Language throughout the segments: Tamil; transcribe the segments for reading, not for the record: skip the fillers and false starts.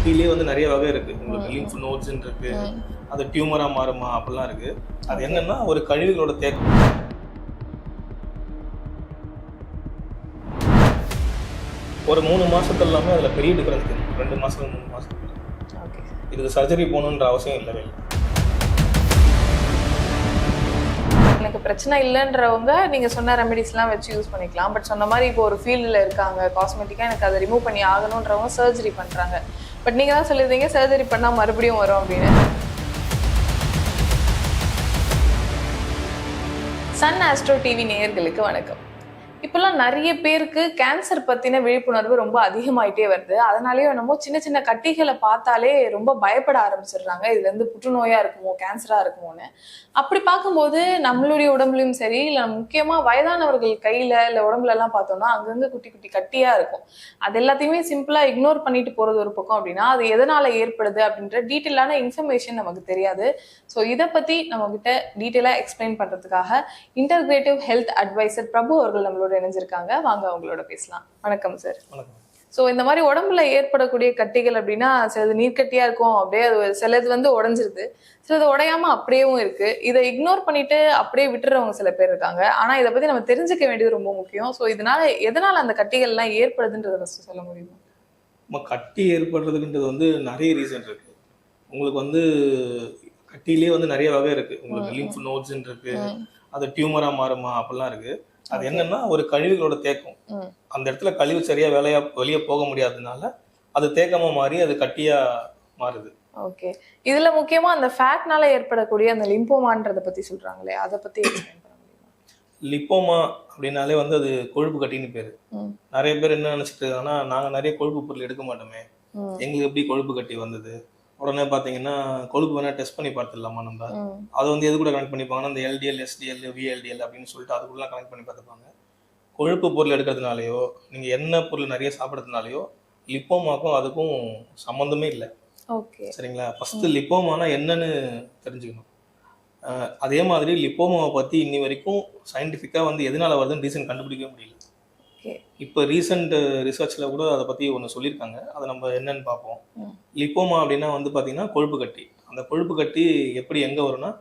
கட்டிலே வந்து நிறைய வகை இருக்கு. உங்களுக்கு லிம்ஃப் நோட்ஸ்ன்னு இருக்கு, அது டியூமரா மாறுமா அப்படிலாம் இருக்கு. அது என்னன்னா ஒரு கழிவுகளோட தேக்கம். ஒரு 3 மாசத்துல எல்லாமே அதுல பெரிய டிஃபரன்ஸ் தெரியும். 2 மாசம் 3 மாசம் இதுக்கு சர்ஜரி போகணுன்ற அவசியம் இல்லவே இல்லை. எனக்கு பிரச்சனை இல்லைன்றவங்க நீங்க சொன்ன ரெமெடிஸ்லாம் வச்சு யூஸ் பண்ணிக்கலாம். பட் சொன்ன மாதிரி இப்போ ஒரு ஃபீல்டில் இருக்காங்க, காஸ்மெட்டிக்காக எனக்கு அதை ரிமூவ் பண்ணி ஆகணுன்றவங்க சர்ஜரி பண்ணுறாங்க. பட் நீங்கள் தான் சொல்லியிருந்தீங்க சர்ஜரி பண்ணால் மறுபடியும் வரும் அப்படின்னு. சன் ஆஸ்ட்ரோ டிவி நேயர்களுக்கு வணக்கம். இப்பெல்லாம் நிறைய பேருக்கு கேன்சர் பத்தின விழிப்புணர்வு ரொம்ப அதிகமாயிட்டே வருது. அதனாலேயே என்னமோ சின்ன சின்ன கட்டிகளை பார்த்தாலே ரொம்ப பயப்பட ஆரம்பிச்சிடுறாங்க. இதுல இருந்து புற்றுநோயா இருக்குமோ, கேன்சரா இருக்குமோன்னு. அப்படி பார்க்கும்போது நம்மளுடைய உடம்புலையும் சரி, இல்லை முக்கியமா வயதானவர்கள் கையில இல்லை உடம்புல எல்லாம் பார்த்தோம்னா அங்கங்க குட்டி குட்டி கட்டியா இருக்கும். அது எல்லாத்தையுமே சிம்பிளா இக்னோர் பண்ணிட்டு போறது ஒரு பக்கம் அப்படின்னா, அது எதனால ஏற்படுது அப்படின்ற டீட்டெயிலான இன்ஃபர்மேஷன் நமக்கு தெரியாது. ஸோ இதை பத்தி நம்ம கிட்ட டீட்டெயிலா எக்ஸ்பிளைன் பண்றதுக்காக இன்டகிரேட்டிவ் ஹெல்த் அட்வைசர் பிரபு அவர்கள் நம்மளோட இணைஞ்சிருக்காங்க. வாங்க அவங்களோட பேசலாம். வணக்கம் சார். ஸோ இந்த மாதிரி உடம்புல ஏற்படக்கூடிய கட்டிகள் அப்படின்னா சிலது நீர்க்கட்டியா இருக்கும், அப்படியே அது சிலது வந்து உடஞ்சிருது, சிலது உடையாம அப்படியேவும் இருக்கு. இதை இக்னோர் பண்ணிட்டு அப்படியே விட்டுறவங்க சில பேர் இருக்காங்க. ஆனா இதை பத்தி நம்ம தெரிஞ்சுக்க வேண்டியது ரொம்ப முக்கியம். ஸோ இதனால எதனால அந்த கட்டிகள் எல்லாம் ஏற்படுதுன்றத சொல்ல முடியுமா? கட்டி ஏற்படுறதுன்றது வந்து நிறைய ரீசன் இருக்கு. உங்களுக்கு வந்து கட்டிலே வந்து நிறைய வகை இருக்கு. உங்களுக்கு லிம்ஃப் நோட்ஸ்ன்னு இருக்கு, அது டியூமரா மாறுமா அப்படிலாம் இருக்கு. அது என்னன்னா ஒரு கழிவுகளோட தேக்கம். அந்த இடத்துல கழிவு சரியா வெளியே போக முடியாததுனால அது தேக்கமா மாறி அது கட்டியா மாறுது. ஓகே, இதுல முக்கியமா அந்த ஃபேட்னால ஏற்படக்கூடிய அந்த லிம்போமான்றத பத்தி சொல்றாங்களே, அதை பத்தி எக்ஸ்பிளைன் பண்ண முடியுமா? லிப்போமா அப்படின்னாலே வந்து அது கொழுப்பு கட்டின்னு பேரு. நிறைய பேர் என்ன நினைச்சிட்டு இருக்காங்கன்னா, நாங்க நிறைய கொழுப்பு பொருள் எடுக்க மாட்டோமே, எங்களுக்கு எப்படி கொழுப்பு கட்டி வந்தது? உடனே பாத்தீங்கன்னா கொழுப்பு வேணா டெஸ்ட் பண்ணி பார்த்துடலாமா நம்ம? அது வந்து எது கூட கனெக்ட் பண்ணிப்பாங்கன்னா, இந்த எல்டிஎல், எஸ்டிஎல், விஎல்டிஎல் அப்படின்னு சொல்லிட்டு அதுக்குள்ள கனெக்ட் பண்ணி பார்த்துப்பாங்க. கொழுப்பு பொருள் எடுக்கிறதுனாலயோ நீங்க எண்ணெய் பொருள் நிறைய சாப்பிட்றதுனாலயோ லிப்போமாக்கும் அதுக்கும் சம்மந்தமே இல்லை. சரிங்களா? ஃபர்ஸ்ட் லிப்போமானா என்னன்னு தெரிஞ்சுக்கணும். அதே மாதிரி லிப்போமாவை பத்தி இன்னி வரைக்கும் சயின்டிஃபிக்கா வந்து எதனால வருதுன்னு ரீசன் கண்டுபிடிக்கவே முடியல. இப்போ ரீசெண்ட் ரிசர்ச்ல கூட அதை பத்தி ஒன்று சொல்லியிருக்காங்க. அதை நம்ம என்னன்னு பார்ப்போம். லிப்போமா அப்படின்னா வந்து பார்த்தீங்கன்னா கொழுப்பு கட்டி. அந்த கொழுப்பு கட்டி எப்படி எங்கே வரும்னா,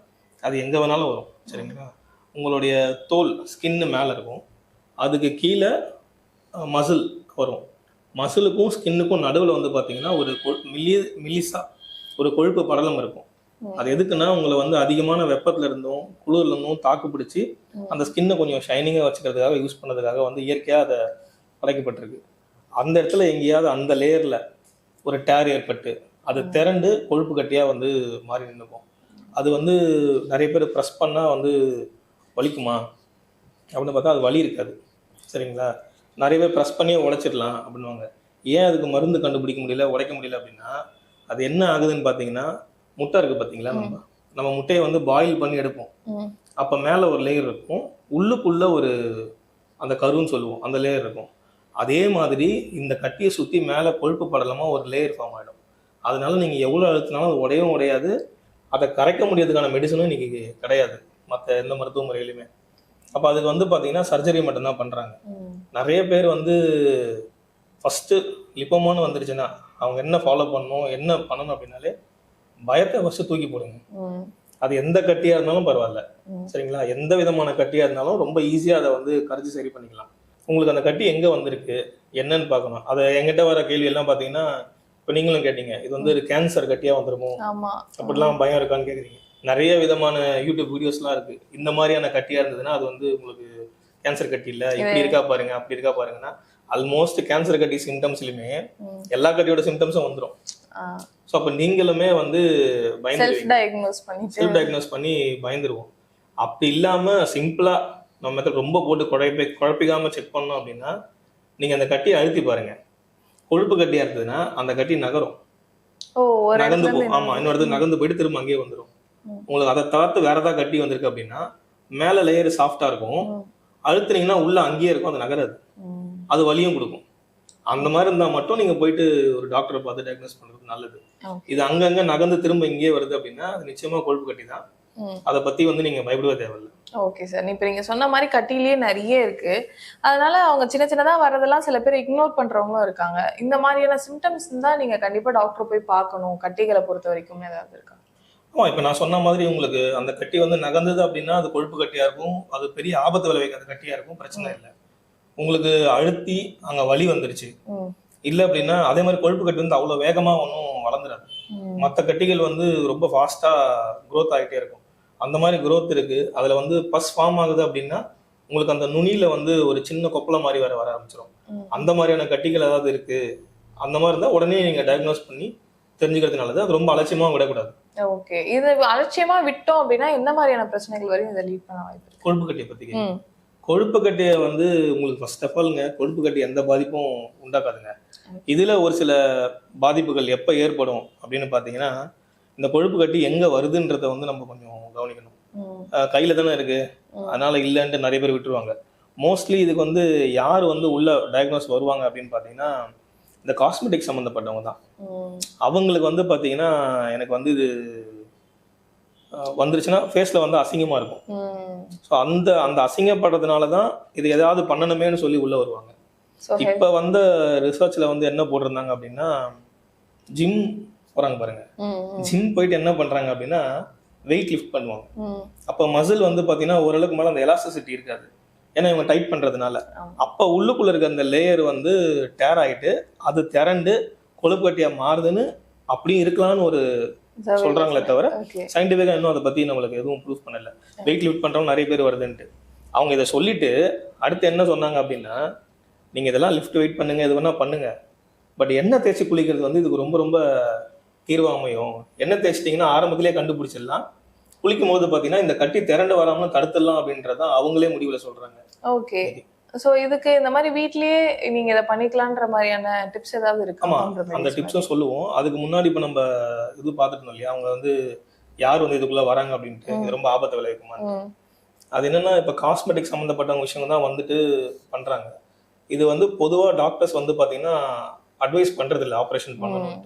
அது எங்கே வேணாலும் வரும். சரிங்களா? உங்களுடைய தோல் ஸ்கின்னு மேலே இருக்கும், அதுக்கு கீழே மசில் வரும். மசிலுக்கும் ஸ்கின்னுக்கும் நடுவில் வந்து பார்த்தீங்கன்னா ஒரு மில்லிசா ஒரு கொழுப்பு படலம் இருக்கும். அது எதுக்குன்னா உங்களை வந்து அதிகமான வெப்பத்துல இருந்தும் குளிர்ல இருந்தும் தாக்கு பிடிச்சி அந்த ஸ்கின்னை கொஞ்சம் ஷைனிங்கா வச்சுக்கிறதுக்காக யூஸ் பண்ணதுக்காக வந்து இயற்கையா அதை படைக்கப்பட்டிருக்கு. அந்த இடத்துல எங்கேயாவது அந்த லேயர்ல ஒரு டேர் ஏற்பட்டு அது திரண்டு கொழுப்பு கட்டியா வந்து மாறி நின்றுக்கும். அது வந்து நிறைய பேர் ப்ரெஸ் பண்ணா வந்து வலிக்குமா அப்படின்னு பார்த்தா அது வலி இருக்காது. சரிங்களா? நிறைய பேர் ப்ரெஸ் பண்ணி உடைச்சிடலாம் அப்படின்வாங்க. ஏன் அதுக்கு மருந்து கண்டுபிடிக்க முடியல, உடைக்க முடியல அப்படின்னா, அது என்ன ஆகுதுன்னு பார்த்தீங்கன்னா, முட்டை இருக்கு பாத்தீங்களா, நம்ம முட்டையை வந்து பாயில் பண்ணி எடுப்போம். அப்ப மேல ஒரு லேயர் இருக்கும், உள்ளுக்குள்ள ஒரு அந்த கருன்னு சொல்லுவோம், அந்த லேயர் இருக்கும். அதே மாதிரி இந்த கட்டியை சுத்தி மேல கொழுப்பு படலமா ஒரு லேயர் ஃபார்ம் ஆயிடும். அதனால நீங்க எவ்வளவு அழுத்தினாலும் அது உடையவும் உடையாது. அதை கரைக்க முடியாதுக்கான மெடிசனும் இன்னைக்கு கிடையாது மற்ற எந்த மருத்துவ முறையிலுமே. அப்ப அதுக்கு வந்து பாத்தீங்கன்னா சர்ஜரி மட்டும்தான் பண்றாங்க. நிறைய பேர் வந்து ஃபர்ஸ்ட் லிப்போமான்னு வந்துருச்சுன்னா அவங்க என்ன ஃபாலோ பண்ணணும், என்ன பண்ணணும் அப்படின்னாலே பயத்தை ஃபர்ஸ்ட் தூக்கி போடுங்க. அது எந்த கட்டியா இருந்தாலும் பரவாயில்ல. சரிங்களா? எந்த விதமான கட்டியா இருந்தாலும் ரொம்ப ஈஸியா அதை வந்து கரைச்சி சரி பண்ணிக்கலாம். உங்களுக்கு அந்த கட்டி எங்க வந்திருக்கு என்னன்னு பார்க்கணும். அதை எங்கிட்ட வர கேள்வி எல்லாம் பாத்தீங்கன்னா, இப்ப நீங்களும் கேட்டீங்க, இது வந்து ஒரு கேன்சர் கட்டியா வந்துருமோ அப்படிலாம் பயம் இருக்கான்னு கேக்குறீங்க. நிறைய விதமான யூடியூப் வீடியோஸ்லாம் இருக்கு. இந்த மாதிரியான கட்டியா இருந்ததுன்னா அது வந்து உங்களுக்கு கேன்சர் கட்டி இல்ல, இப்படி இருக்கா பாருங்க, அப்படி இருக்கா பாருங்கன்னா, ஆல்மோஸ்ட் கேன்சர் கட்டி சிம்டம்ஸ்லயுமே எல்லா கட்டியோட சிம்டம்ஸும் வந்துடும். ஸோ அப்போ நீங்களுமே வந்து செல்ஃப் டயக்னோஸ் பண்ணி பயந்துருவோம். அப்படி இல்லாம சிம்பிளா நம்ம மெத்தட் ரொம்ப போட்டு குழப்பிக்காம செக் பண்ணோம் அப்படின்னா, நீங்க அந்த கட்டியை அழுத்தி பாருங்க. கொழுப்பு கட்டியா இருந்ததுன்னா அந்த கட்டி நகரும், நகர்ந்து போகும். ஆமா, இன்னொரு நகர்ந்து போயிட்டு திரும்ப அங்கேயே வந்துடும். உங்களுக்கு அதை தவிர்த்து வேற ஏதாவது கட்டி வந்திருக்கு அப்படின்னா, மேல லேயர் சாஃப்டா இருக்கும், அழுத்துனீங்கன்னா உள்ள அங்கேயே இருக்கும், அது நகராது, அது வலியும் கொடுக்கும். அந்த மாதிரி இருந்தா மட்டும் நீங்க போயிட்டு ஒரு டாக்டரை பார்த்து டயக்னோஸ் பண்றது நல்லது. இது அங்கங்க நகர்ந்து திரும்ப இங்கே வருது அப்படின்னா அது நிச்சயமா கொழுப்பு கட்டி தான். அதை பத்தி வந்து நீங்க பயப்படவே தேவையில்லை. Okay sir. இப்ப நீங்க சொன்ன மாதிரி கட்டிலேயே நிறைய இருக்கு. அதனால அவங்க சின்ன சின்னதா வர்றதெல்லாம் சில பேர் இக்னோர் பண்றவங்களும் இருக்காங்க. இந்த மாதிரியான சிம்டம்ஸ் தான் நீங்க கண்டிப்பா டாக்டர் போய் பார்க்கணும். கட்டிகளை பொறுத்த வரைக்கும் ஏதாவது இருக்கா? ஆமா, இப்ப நான் சொன்ன மாதிரி உங்களுக்கு அந்த கட்டி வந்து நகர்ந்தது அப்படின்னா அது கொழுப்பு கட்டியா இருக்கும். அது பெரிய ஆபத்து விளைவிக்காத கட்டியா இருக்கும். பிரச்சனை இல்லை. உங்களுக்கு அழுத்தி அங்க வலி வந்துருச்சு இல்ல அப்படின்னா அதே மாதிரி கொழுப்பு கட்டி வந்து அவ்வளவு வேகமா ஒன்றும் வளர்ந்துடாது. மற்ற கட்டிகள் வந்து ரொம்ப ஃபாஸ்டா growth ஆகிட்டே இருக்கும். அந்த மாதிரி growth இருக்கு. அதுல வந்து பஸ் ஃபார்ம் ஆகுது அப்படின்னா உங்களுக்கு அந்த நுனியில வந்து ஒரு சின்ன கொப்பளம் மாதிரி வர வர ஆரம்பிச்சிடும். அந்த மாதிரியான கட்டிகள் ஏதாவது இருக்கு அந்த மாதிரி இருந்தா உடனே நீங்க டயக்னோஸ் பண்ணி தெரிஞ்சுக்கிறது நல்லது. அது ரொம்ப அலட்சியமா விடக்கூடாது. ஓகே. இது அலட்சியமா விட்டோம் அப்படின்னா என்ன மாதிரியான பிரச்சனைகள் வரையும் இதை லீட் பண்ண வாய்ப்பு இருக்கு? கொழுப்பு கட்டியை பத்தி கொழுப்பு கட்டியை வந்து உங்களுக்கு ஃபர்ஸ்ட் ஆஃப் ஆல்ங்க கொழுப்பு கட்டி எந்த பாதிப்பும் உண்டாக்காதுங்க. இதுல ஒரு சில பாதிப்புகள் எப்ப ஏற்படும் அப்படின்னு பாத்தீங்கன்னா இந்த கொழுப்பு கட்டி எங்க வருதுன்றத வந்து நம்ம கொஞ்சம் கவனிக்கணும். கையில தானே இருக்கு அதனால இல்லைன்ட்டு நிறைய பேர் விட்டுருவாங்க. மோஸ்ட்லி இதுக்கு வந்து யார் வந்து உள்ள டயக்னோஸ் வருவாங்க அப்படின்னு பாத்தீங்கன்னா இந்த காஸ்மெட்டிக் சம்மந்தப்பட்டவங்க தான். அவங்களுக்கு வந்து பாத்தீங்கன்னா எனக்கு வந்து இது வந்துருச்சுன்னா ஃபேஸ்ல வந்து அசிங்கமா இருக்கும். ஸோ அந்த அந்த அசிங்கப்படுறதுனால தான் இது எதாவது பண்ணணுமேனு சொல்லி உள்ள வருவாங்க. இப்ப வந்த ரிசர்ச்ல வந்து என்ன போட்டிருந்தாங்க அப்படின்னா ஜிம் போறாங்க பாருங்க. ஜிம் போயிட்டு என்ன பண்றாங்க அப்படின்னா வெயிட் லிஃப்ட் பண்ணுவாங்க. அப்ப மசில் வந்து பாத்தீங்கன்னா ஓரளவுக்கு மேல அந்த எலாஸ்டிசிட்டி இருக்காது. ஏன்னா இவங்க டைட் பண்றதுனால அப்ப உள்ளுக்குள்ள இருக்க அந்த லேயர் வந்து டேர் ஆயிட்டு அது திரண்டு கொழுப்பு கட்டியா மாறுதுன்னு அப்படியும் இருக்கலாம்னு ஒரு சொல்றாங்களே தவிர சயின்டிபிக்கா இன்னும் அதை பத்தி நம்மளுக்கு எதுவும் ப்ரூஃப் பண்ணல. வெயிட் லிஃப்ட் பண்றவங்க நிறைய பேர் வருதுன்ட்டு அவங்க இதை சொல்லிட்டு அடுத்து என்ன சொன்னாங்க அப்படின்னா நீங்க இதெல்லாம் லிஃப்ட் வெயிட் பண்ணுங்க எது வேணா பண்ணுங்க பட் எண்ணெய் தேய்ச்சி குளிக்கிறது வந்து இதுக்கு ரொம்ப ரொம்ப தீர்வா அமையும். எண்ணெய் தேய்ச்சிட்டிங்கன்னா ஆரம்பத்திலேயே கண்டுபிடிச்சிடலாம். குளிக்கும் போது பாத்தீங்கன்னா இந்த கட்டி திரண்டு வராம தடுத்துடலாம் அப்படின்றதான் அவங்களே முடிவுல சொல்றாங்க. ஓகே. சோ இதுக்கு இந்த மாதிரி வீட்லயே நீங்க இதை பண்ணிக்கலான்ற மாதிரியான டிப்ஸ் ஏதாவது இருக்கு? ஆமா, அந்த டிப்ஸும் சொல்லுவோம். அதுக்கு முன்னாடி இப்ப நம்ம இது பார்த்துட்டோம் இல்லையா அவங்க வந்து யார் வந்து இதுக்குள்ள வராங்க அப்படின்ட்டு இது ரொம்ப ஆபத்தை விளைவிக்குமா. அது என்னன்னா இப்ப காஸ்மெட்டிக் சம்பந்தப்பட்ட விஷயம் தான் வந்துட்டு பண்றாங்க. இது வந்து பொதுவா டாக்டர்ஸ் வந்து பாத்தீங்கன்னா அட்வைஸ் பண்றது இல்லை ஆப்ரேஷன் பண்ணணும்.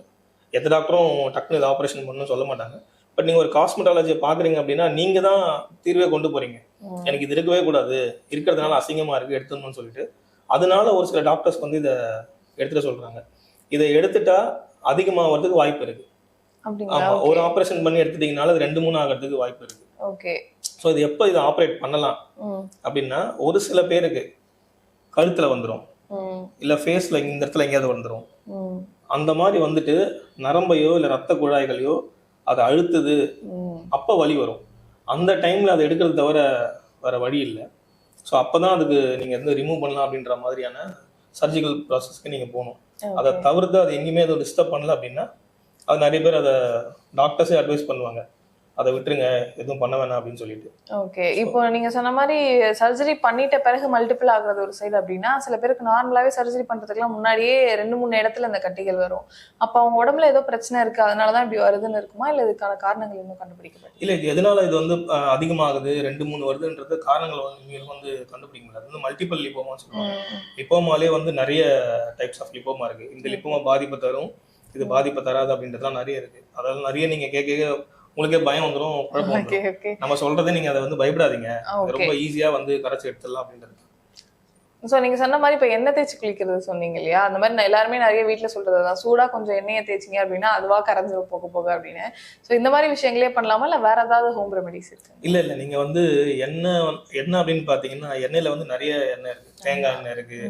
எந்த டாக்டரும் டக்குனு இது ஆப்ரேஷன் பண்ணணும்னு சொல்ல மாட்டாங்க. பட் நீங்க ஒரு காஸ்மெட்டாலஜியை பாக்குறீங்க அப்படின்னா நீங்க தான் தீர்வே கொண்டு போறீங்க. எனக்கு இது இருக்கவே கூடாது இருக்கிறதுனால அசிங்கமா இருக்கு எடுத்துடணும்னு சொல்லிட்டு அதனால ஒரு சில டாக்டர்ஸ் வந்து இதை எடுத்துட சொல்றாங்க. இதை எடுத்துட்டா அதிகமாகிறதுக்கு வாய்ப்பு இருக்கு. ஆமா, ஒரு ஆப்ரேஷன் பண்ணி எடுத்துட்டீங்கனால அது 2-3 ஆகிறதுக்கு வாய்ப்பு இருக்கு. ஓகே. ஸோ இது எப்போ இதை ஆப்ரேட் பண்ணலாம் அப்படின்னா ஒரு சில பேருக்கு கழுத்துல வந்துடும் இல்ல ஃபேஸ்ல இந்த இடத்துல எங்கேயாவது வந்துடும். அந்த மாதிரி வந்துட்டு நரம்பையோ இல்ல ரத்த குழாய்களையோ அதை அழுத்துது அப்ப வலி வரும். அந்த டைம்ல அதை எடுக்கிறது தவிர வேற வழி இல்லை. ஸோ அப்பதான் அதுக்கு நீங்க வந்து ரிமூவ் பண்ணலாம் அப்படின்ற மாதிரியான சர்ஜிக்கல் ப்ராசஸ்க்கு நீங்க போகணும். அதை தவிர்த்து அது எங்கேயுமே அதை டிஸ்டர்ப் பண்ணல அப்படின்னா அது நிறைய பேர் அதை டாக்டர்ஸே அட்வைஸ் பண்ணுவாங்க அதை விட்டுருங்க எதுவும் பண்ண வேணாம் அப்படின்னு சொல்லிட்டு. ஓகே. இப்போ நீங்க சொன்ன மாதிரி சர்ஜரி பண்ணிட்ட பிறகு மல்டிபிள் ஆகுறது ஒரு சைடு அப்படின்னா சில பேருக்கு நார்மலாவே சர்ஜரி பண்றதுக்குலாம் முன்னாடியே 2-3 இடத்துல இந்த கட்டிகள் வரும். அப்ப அவங்க உடம்புல ஏதோ பிரச்சனை இருக்கு அதனாலதான் இப்படி வருதுன்னு இருக்குமா இல்ல இதுக்கான காரணங்கள் இன்னும் கண்டுபிடிக்கப்படும்? இல்ல இது எதனால இது வந்து அதிகமாகுது 2-3 வருதுன்றது காரணங்கள் வந்து கண்டுபிடிக்க முடியாது. வந்து மல்டிபிள் லிப்போமான்னு சொல்லுவாங்க. லிப்போமாலே வந்து நிறைய டைப்ஸ் ஆஃப் லிப்போமா இருக்கு. இந்த லிப்போமா பாதிப்பு தரும் இது பாதிப்பு தராது அப்படின்றதுலாம் நிறைய இருக்கு. அதாவது நிறைய நீங்க கேட்க உங்களுக்கே பயம் வந்துடும் குழப்பம். நம்ம சொல்றதே நீங்க அதை வந்து பயப்படாதீங்க ரொம்ப ஈஸியா வந்து கரைச்சி எடுத்துடலாம் அப்படின்றது. சோ நீங்க சொன்ன மாதிரி இப்ப எண்ணெய் தேய்ச்சி குளிக்கிறது சொன்னீங்க இல்லையா அந்த மாதிரி எல்லாருமே நிறைய வீட்டுல சொல்றதுதான் சூடா கொஞ்சம் எண்ணெயை தேய்ச்சிங்க அப்படின்னா அதுவா கரைஞ்சிரும் போக போக அப்படின்னு. சோ இந்த மாதிரி விஷயங்களே பண்ணலாமா இல்ல வேற ஏதாவது ஹோம் ரெமெடிஸ் இருக்கு? இல்ல நீங்க வந்து எண்ணெய் அப்படின்னு பாத்தீங்கன்னா எண்ணெயில வந்து நிறைய எண்ணெய் இருக்கு. தேங்காய் எண்ணெய் இருக்கு.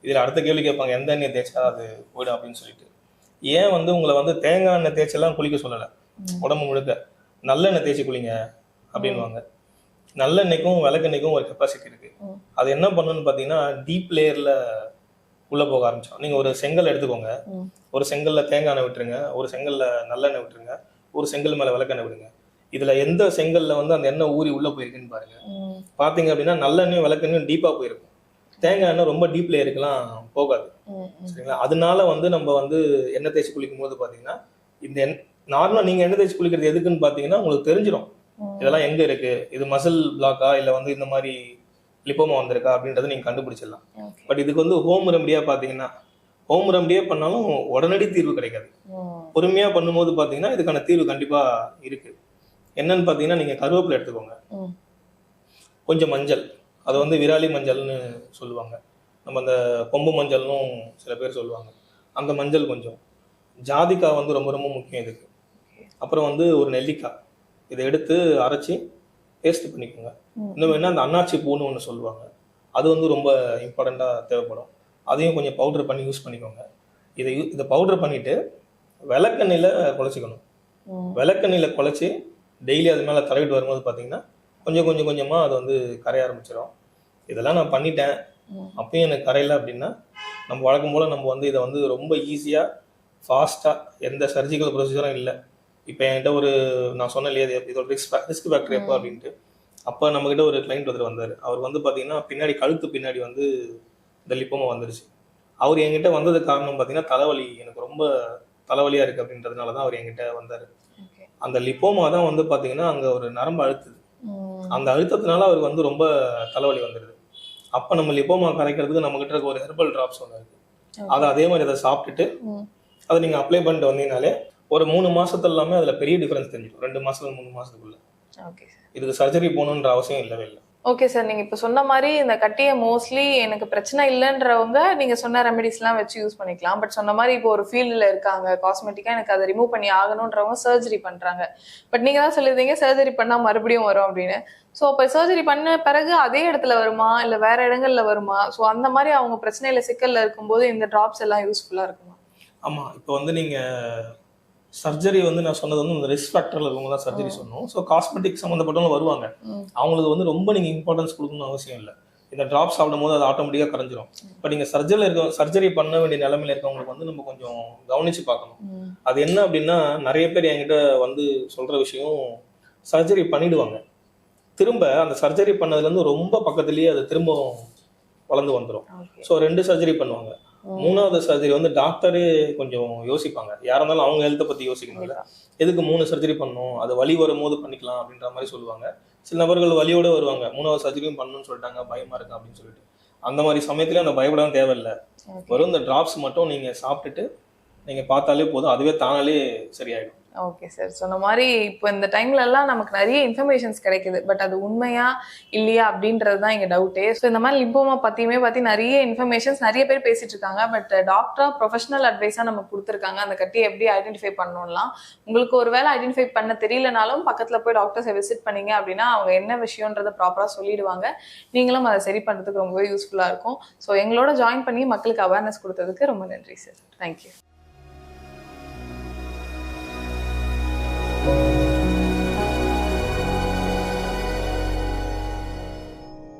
இதுல அடுத்த கேள்வி கேட்பாங்க எந்த எண்ணெய் தேய்ச்சா அது போயிடும் அப்படின்னு சொல்லிட்டு. ஏன் வந்து உங்களை வந்து தேங்காய் எண்ணெய் தேய்ச்செல்லாம் குளிக்க சொல்லலை. உடம்பு முழுக்க நல்லெண்ணெய் தேய்ச்சி குளிங்க அப்படின்வாங்க. நல்லெண்ணெய்க்கும் விளக்கெண்ணெய்க்கும் ஒரு கெப்பாசிட்டி இருக்கு. அது என்ன பண்ணுன்னு பாத்தீங்கன்னா டீப் லேயர்ல உள்ள போக ஆரம்பிச்சோம். நீங்க ஒரு செங்கல் எடுத்துக்கோங்க. ஒரு செங்கல்ல தேங்காய் எண்ணெய் விட்டுருங்க, ஒரு செங்கல்ல நல்லெண்ணெய் விட்டுருங்க, ஒரு செங்கல் மேல விளக்கெண்ணெய் விடுங்க. இதுல எந்த செங்கல்ல வந்து அந்த எண்ணெய் ஊறி உள்ள போயிருக்குன்னு பாருங்க. பாத்தீங்க அப்படின்னா நல்லெண்ணெயும் விளக்கெண்ணையும் டீப்பா போயிருக்கும். தேங்காய் எண்ணெய் ரொம்ப டீப் லேயருக்குலாம் போகாது. சரிங்களா? அதனால வந்து நம்ம வந்து எண்ணெய் தேய்ச்சி குளிக்கும் போது பாத்தீங்கன்னா இந்த நார்மலா நீங்க எண்ணெய் தேய்ச்சி குளிக்கிறது எதுக்குன்னு பாத்தீங்கன்னா உங்களுக்கு தெரிஞ்சிடும் இதெல்லாம் எங்க இருக்கு, இது மசில் பிளாக்கா இல்ல வந்து இந்த மாதிரி லிப்போமா வந்திருக்கா அப்படின்றத நீங்க கண்டுபிடிச்சிடலாம். பட் இதுக்கு வந்து ஹோம் ரெமடியா பாத்தீங்கன்னா ஹோம் ரெமடியே பண்ணாலும் உடனடி தீர்வு கிடைக்காது. பொறுமையா பண்ணும்போது பாத்தீங்கன்னா இதுக்கான தீர்வு கண்டிப்பா இருக்கு. என்னன்னு பாத்தீங்கன்னா நீங்க கருவேப்பிலை எடுத்துக்கோங்க. கொஞ்சம் மஞ்சள், அது வந்து விராலி மஞ்சள்னு சொல்லுவாங்க. நம்ம அந்த கொம்பு மஞ்சள்னும் சில பேர் சொல்லுவாங்க. அந்த மஞ்சள் கொஞ்சம், ஜாதிக்காய் வந்து ரொம்ப ரொம்ப முக்கியம் இதுக்கு. அப்புறம் வந்து ஒரு நெல்லிக்காய், இதை எடுத்து அரைச்சி பேஸ்ட் பண்ணிக்கோங்க. இன்னும் வேணா அந்த அன்னாச்சி பூன்னு ஒன்று சொல்லுவாங்க, அது வந்து ரொம்ப இம்பார்ட்டண்ட்டாக தேவைப்படும். அதையும் கொஞ்சம் பவுடர் பண்ணி யூஸ் பண்ணிக்கோங்க. இதை பவுடர் பண்ணிவிட்டு விளக்கெண்ணெயில் குழச்சிக்கணும். விளக்கெண்ணெயில் குழச்சி டெய்லி அது மேலே தடவிட்டு வரும்போது பார்த்தீங்கன்னா கொஞ்சம் கொஞ்சம் கொஞ்சமாக அது வந்து கரைய ஆரம்பிச்சிடும். இதெல்லாம் நான் பண்ணிட்டேன், அப்பயும் எனக்கு கரையலை அப்படின்னா, நம்ம வழக்கம் போல் நம்ம வந்து இதை வந்து ரொம்ப ஈஸியாக ஃபாஸ்ட்டாக, எந்த சர்ஜிக்கல் ப்ரொசீஜரும் இல்லை. இப்போ என்கிட்ட ஒரு நான் சொன்னேன் இல்லையா இதோட ரிஸ்க் ஃபேக்டர் எப்போ அப்படின்ட்டு, அப்போ நம்மக்கிட்ட ஒரு கிளைண்ட் ஒருத்தர் வந்தார். அவர் வந்து பார்த்தீங்கன்னா பின்னாடி கழுத்து பின்னாடி வந்து இந்த லிப்போமா வந்துருச்சு. அவர் என்கிட்ட வந்தது காரணம் பார்த்தீங்கன்னா தலைவலி, எனக்கு ரொம்ப தலைவலியாக இருக்குது அப்படின்றதுனால தான் அவர் என்கிட்ட வந்தார். அந்த லிப்போமா தான் வந்து பார்த்தீங்கன்னா அங்கே ஒரு நரம்பு அழுத்துது. அந்த அழுத்தத்தினால அவருக்கு வந்து ரொம்ப தலைவலி வந்துடுது. அப்போ நம்ம லிப்போமா கரைக்கிறதுக்கு நம்மகிட்ட இருக்க ஒரு ஹெர்பல் டிராப்ஸ் ஒன்று இருக்கு. அதை அதே மாதிரி அதை சாப்பிட்டுட்டு அதை நீங்கள் அப்ளை பண்ணிட்டு வந்தீங்கனாலே ஒரு 3 மாசத்துல எல்லாமே அதில் பெரிய டிஃபரன்ஸ் தெரிஞ்சிடும். 2 மாசத்துல 3 மாசத்துக்குள்ள. இதுக்கு சர்ஜரி போகணுன்ற அவசியம் இல்லவே இல்லை. ஓகே சார், நீங்க இப்ப சொன்ன மாதிரி இந்த கட்டியை மோஸ்ட்லி எனக்கு பிரச்சனை இல்லைன்றவங்க நீங்க சொன்ன ரெமெடிஸ்லாம் வச்சு யூஸ் பண்ணிக்கலாம். பட் சொன்ன மாதிரி இப்போ ஒரு ஃபீல்டில் இருக்காங்க, காஸ்மெட்டிக்கா எனக்கு அதை ரிமூவ் பண்ணி ஆகணுன்றவங்க சர்ஜரி பண்றாங்க. பட் நீங்க தான் சொல்லியிருந்தீங்க சர்ஜரி பண்ணா மறுபடியும் வரும் அப்படின்னு. ஸோ இப்போ சர்ஜரி பண்ண பிறகு அதே இடத்துல வருமா இல்லை வேற இடங்கள்ல வருமா? ஸோ அந்த மாதிரி அவங்க பிரச்சனையில சிக்கல்ல இருக்கும்போது இந்த டிராப்ஸ் எல்லாம் யூஸ்ஃபுல்லா இருக்குமா? ஆமா, இப்போ வந்து நீங்க சர்ஜரி வந்து நான் சொன்னது வந்து இந்த ரிஸ்க் ஃபேக்டர்ல இருக்கவங்க தான் சர்ஜரி சொன்னோம். ஸோ காஸ்மெட்டிக் சம்மந்தப்பட்டவங்க வருவாங்க. அவங்களுக்கு வந்து ரொம்ப நீங்கள் இம்பார்ட்டன்ஸ் கொடுக்கணும்னு அவசியம் இல்லை. இந்த ட்ராப் சாப்பிடும் போது அது ஆட்டோமேட்டிக்காக கரைஞ்சிரும். இப்போ நீங்கள் சர்ஜரி பண்ண வேண்டிய நிலைமையில இருக்கவங்களுக்கு வந்து நம்ம கொஞ்சம் கவனிச்சு பார்க்கணும். அது என்ன அப்படின்னா, நிறைய பேர் என்கிட்ட வந்து சொல்ற விஷயம், சர்ஜரி பண்ணிடுவாங்க, திரும்ப அந்த சர்ஜரி பண்ணதுலேருந்து ரொம்ப பக்கத்துலேயே அது திரும்ப வளர்ந்து வந்துடும். ஸோ 2 சர்ஜரி பண்ணுவாங்க. 3வது சர்ஜரி வந்து டாக்டரே கொஞ்சம் யோசிப்பாங்க. யாரா இருந்தாலும் அவங்க ஹெல்த்தை பற்றி யோசிக்கணும்ல. எதுக்கு 3 சர்ஜரி பண்ணணும், அது வலி வரும்போது பண்ணிக்கலாம் அப்படின்ற மாதிரி சொல்லுவாங்க. சில நபர்கள் வலியோட வருவாங்க, 3வது சர்ஜரியும் பண்ணணும்னு சொல்லிட்டாங்க, பயமா இருக்கு அப்படின்னு சொல்லிட்டு. அந்த மாதிரி சமயத்துல அந்த பயப்படாம தேவையில்லை. வரும் இந்த டிராப்ஸ் மட்டும் நீங்க சாப்பிட்டுட்டு நீங்க பார்த்தாலே போதும், அதுவே தானாலே சரியாயிடும். ஓகே சார், சொன்ன மாதிரி இப்போ இந்த டைம்ல எல்லாம் நமக்கு நிறைய இன்ஃபர்மேஷன்ஸ் கிடைக்குது. பட் அது உண்மையா இல்லையா அப்படின்றது தான் எங்க டவுட்டே. ஸோ இந்த மாதிரி லிம்போமா பத்தி நிறைய இன்ஃபர்மேஷன்ஸ் நிறைய பேர் பேசிட்டு இருக்காங்க. பட் டாக்டரா ப்ரொஃபஷனல் அட்வைஸா நமக்கு கொடுத்துருக்காங்க அந்த கட்டியை எப்படி ஐடென்டிஃபை பண்ணணும்லாம். உங்களுக்கு ஒரு வேளை ஐடென்டிஃபை பண்ண தெரியலனாலும் பக்கத்துல போய் டாக்டர்ஸை விசிட் பண்ணீங்க அப்படின்னா அவங்க என்ன விஷயம்ன்றதை ப்ராப்பரா சொல்லிடுவாங்க. நீங்களும் அதை சரி பண்றதுக்கு ரொம்பவே யூஸ்ஃபுல்லா இருக்கும். ஸோ எங்களோட ஜாயின் பண்ணி மக்களுக்கு அவேர்னஸ் கொடுத்ததுக்கு ரொம்ப நன்றி சார். தேங்க்யூ.